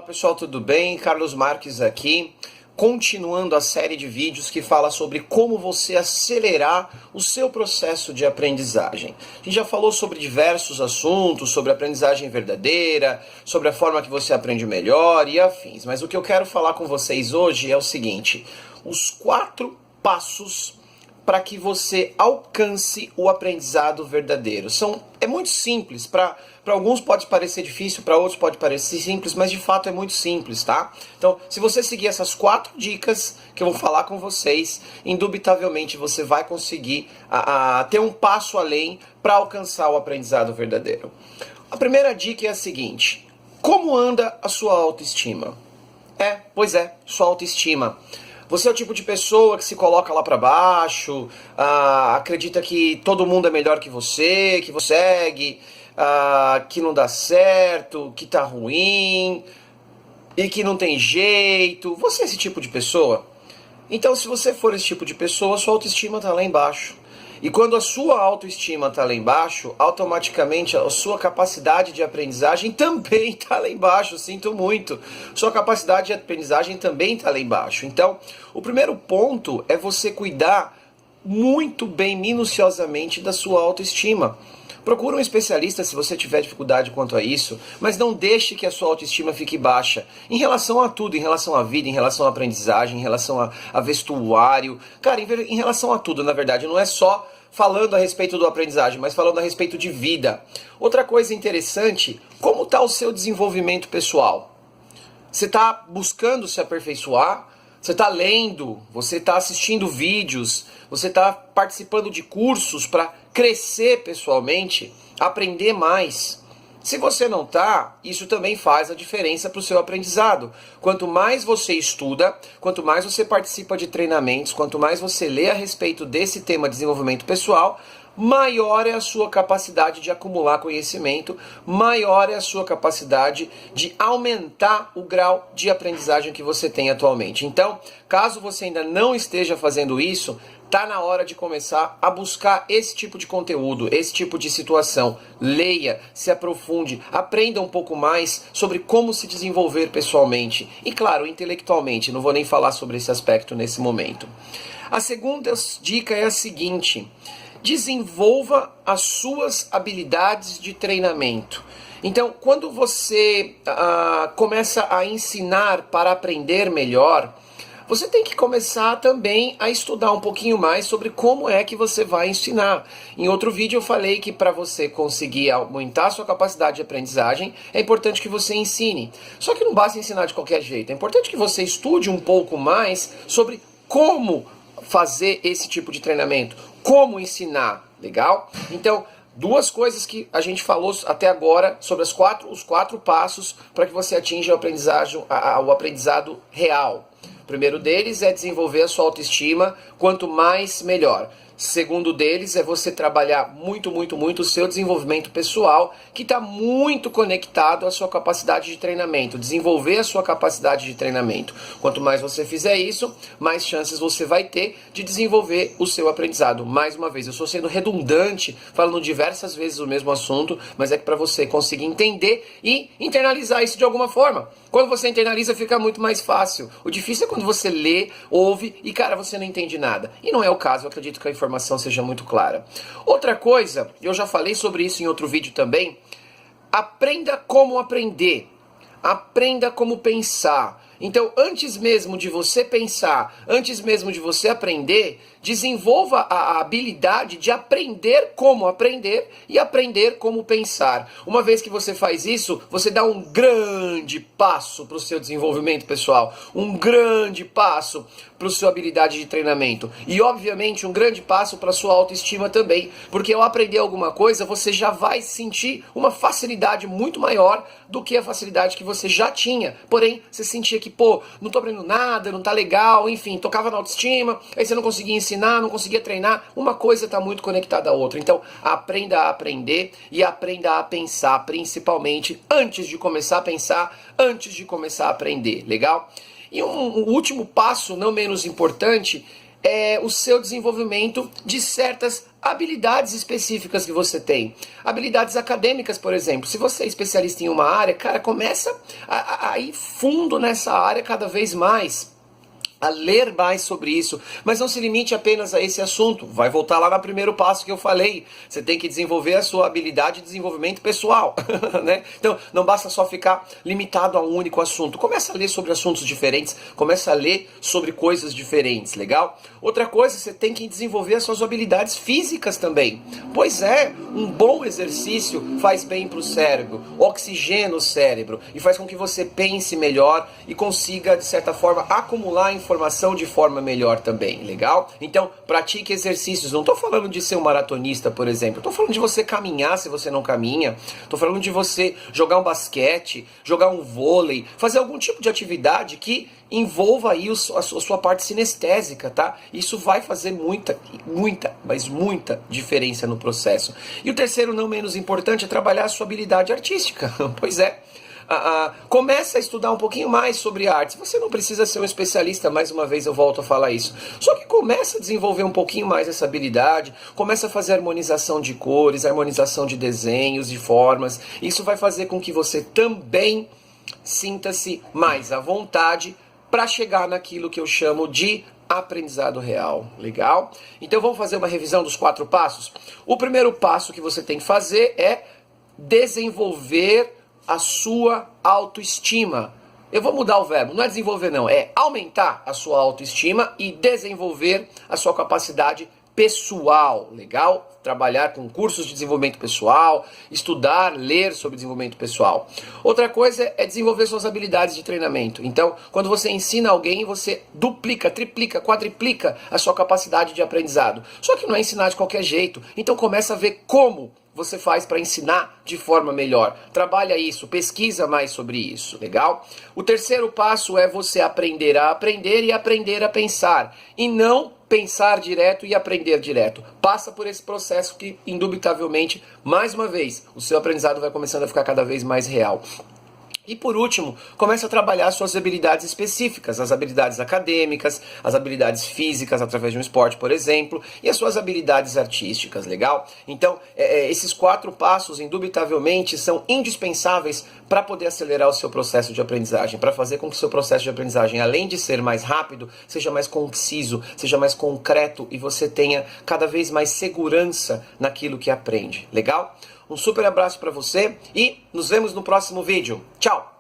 pessoal, tudo bem? Carlos Marques aqui, continuando a série de vídeos que fala sobre como você acelerar o seu processo de aprendizagem. A gente já falou sobre diversos assuntos, sobre aprendizagem verdadeira, sobre a forma que você aprende melhor e afins, mas o que eu quero falar com vocês hoje é o seguinte: os 4 passos para que você alcance o aprendizado verdadeiro. É muito simples, para alguns pode parecer difícil, para outros pode parecer simples, mas de fato é muito simples, tá? Então, se você seguir essas 4 dicas que eu vou falar com vocês, indubitavelmente você vai conseguir ter um passo além para alcançar o aprendizado verdadeiro. A primeira dica é a seguinte: como anda a sua autoestima? Pois é, sua autoestima. Você é o tipo de pessoa que se coloca lá pra baixo, acredita que todo mundo é melhor que você consegue, que não dá certo, que tá ruim e que não tem jeito. Você é esse tipo de pessoa? Então, se você for esse tipo de pessoa, sua autoestima tá lá embaixo. E quando a sua autoestima está lá embaixo, automaticamente a sua capacidade de aprendizagem também está lá embaixo, sinto muito. Sua capacidade de aprendizagem também está lá embaixo. Então, o primeiro ponto é você cuidar muito bem, minuciosamente, da sua autoestima. Procura um especialista se você tiver dificuldade quanto a isso, mas não deixe que a sua autoestima fique baixa. Em relação a tudo, em relação à vida, em relação à aprendizagem, em relação a vestuário. Cara, em relação a tudo, na verdade, não é só falando a respeito do aprendizagem, mas falando a respeito de vida. Outra coisa interessante, como está o seu desenvolvimento pessoal? Você está buscando se aperfeiçoar? Você está lendo? Você está assistindo vídeos? Você está participando de cursos para crescer pessoalmente, aprender mais? Se você não está, isso também faz a diferença para o seu aprendizado. Quanto mais você estuda, quanto mais você participa de treinamentos, quanto mais você lê a respeito desse tema de desenvolvimento pessoal, maior é a sua capacidade de acumular conhecimento, maior é a sua capacidade de aumentar o grau de aprendizagem que você tem atualmente. Então, caso você ainda não esteja fazendo isso, tá na hora de começar a buscar esse tipo de conteúdo, esse tipo de situação. Leia, se aprofunde, aprenda um pouco mais sobre como se desenvolver pessoalmente e, claro, intelectualmente. Não vou nem falar sobre esse aspecto nesse momento. A segunda dica é a seguinte: desenvolva as suas habilidades de treinamento. Então, quando você começa a ensinar para aprender melhor, você tem que começar também a estudar um pouquinho mais sobre como é que você vai ensinar. Em outro vídeo eu falei que para você conseguir aumentar a sua capacidade de aprendizagem, é importante que você ensine. Só que não basta ensinar de qualquer jeito, é importante que você estude um pouco mais sobre como fazer esse tipo de treinamento, como ensinar, legal? Então, 2 coisas que a gente falou até agora sobre os 4 passos para que você atinja o aprendizado real. O primeiro deles é desenvolver a sua autoestima, quanto mais melhor. Segundo deles é você trabalhar muito o seu desenvolvimento pessoal, que está muito conectado à sua capacidade de treinamento, desenvolver a sua capacidade de treinamento. Quanto mais você fizer isso, mais chances você vai ter de desenvolver o seu aprendizado. Mais uma vez, eu estou sendo redundante, falando diversas vezes o mesmo assunto, mas é que para você conseguir entender e internalizar isso de alguma forma. Quando você internaliza, fica muito mais fácil. O difícil é quando você lê, ouve e, cara, você não entende nada. E não é o caso, eu acredito que a informação seja muito clara. Outra coisa, eu já falei sobre isso em outro vídeo também, aprenda como aprender, aprenda como pensar. Então, antes mesmo de você pensar, antes mesmo de você aprender, desenvolva a habilidade de aprender como aprender e aprender como pensar. Uma vez que você faz isso, você dá um grande passo para o seu desenvolvimento pessoal, um grande passo para a sua habilidade de treinamento e, obviamente, um grande passo para a sua autoestima também, porque ao aprender alguma coisa, você já vai sentir uma facilidade muito maior do que a facilidade que você já tinha. Porém, você sentia que, não tô aprendendo nada, não tá legal, enfim, tocava na autoestima, aí você não conseguia ensinar, não conseguia treinar. Uma coisa está muito conectada à outra. Então, aprenda a aprender e aprenda a pensar, principalmente antes de começar a pensar, antes de começar a aprender, legal? E um último passo, não menos importante, o seu desenvolvimento de certas habilidades específicas que você tem. Habilidades acadêmicas, por exemplo. Se você é especialista em uma área, cara, começa a ir fundo nessa área cada vez mais. A ler mais sobre isso, mas não se limite apenas a esse assunto. Vai voltar lá no primeiro passo que eu falei. Você tem que desenvolver a sua habilidade de desenvolvimento pessoal, né? Então, não basta só ficar limitado a um único assunto. Começa a ler sobre assuntos diferentes, começa a ler sobre coisas diferentes, legal? Outra coisa, você tem que desenvolver as suas habilidades físicas também. Pois é, um bom exercício faz bem para o cérebro, oxigena o cérebro e faz com que você pense melhor e consiga, de certa forma, acumular informação de forma melhor também, legal? Então, pratique exercícios. Não estou falando de ser um maratonista, por exemplo. Estou falando de você caminhar se você não caminha. Estou falando de você jogar um basquete, jogar um vôlei, fazer algum tipo de atividade que envolva aí a sua parte sinestésica, tá? Isso vai fazer muita, mas muita diferença no processo. E o terceiro, não menos importante, é trabalhar a sua habilidade artística. Pois é. Começa a estudar um pouquinho mais sobre artes. Você não precisa ser um especialista, mais uma vez eu volto a falar isso. Só que começa a desenvolver um pouquinho mais essa habilidade, começa a fazer harmonização de cores, harmonização de desenhos, de formas. Isso vai fazer com que você também sinta-se mais à vontade para chegar naquilo que eu chamo de aprendizado real, legal? Então vamos fazer uma revisão dos 4 passos? O primeiro passo que você tem que fazer é desenvolver a sua autoestima. Eu vou mudar o verbo, não é desenvolver não, é aumentar a sua autoestima e desenvolver a sua capacidade pessoal, legal? Trabalhar com cursos de desenvolvimento pessoal, estudar, ler sobre desenvolvimento pessoal. Outra coisa é desenvolver suas habilidades de treinamento. Então, quando você ensina alguém, você duplica, triplica, quadriplica a sua capacidade de aprendizado. Só que não é ensinar de qualquer jeito. Então começa a ver como você faz para ensinar de forma melhor. Trabalha isso, pesquisa mais sobre isso, legal? O terceiro passo é você aprender a aprender e aprender a pensar. E não pensar direto e aprender direto. Passa por esse processo que, indubitavelmente, mais uma vez, o seu aprendizado vai começando a ficar cada vez mais real. E por último, comece a trabalhar suas habilidades específicas, as habilidades acadêmicas, as habilidades físicas através de um esporte, por exemplo, e as suas habilidades artísticas, legal? Então, esses 4 passos, indubitavelmente, são indispensáveis para poder acelerar o seu processo de aprendizagem, para fazer com que o seu processo de aprendizagem, além de ser mais rápido, seja mais conciso, seja mais concreto e você tenha cada vez mais segurança naquilo que aprende, legal? Um super abraço para você e nos vemos no próximo vídeo. Tchau!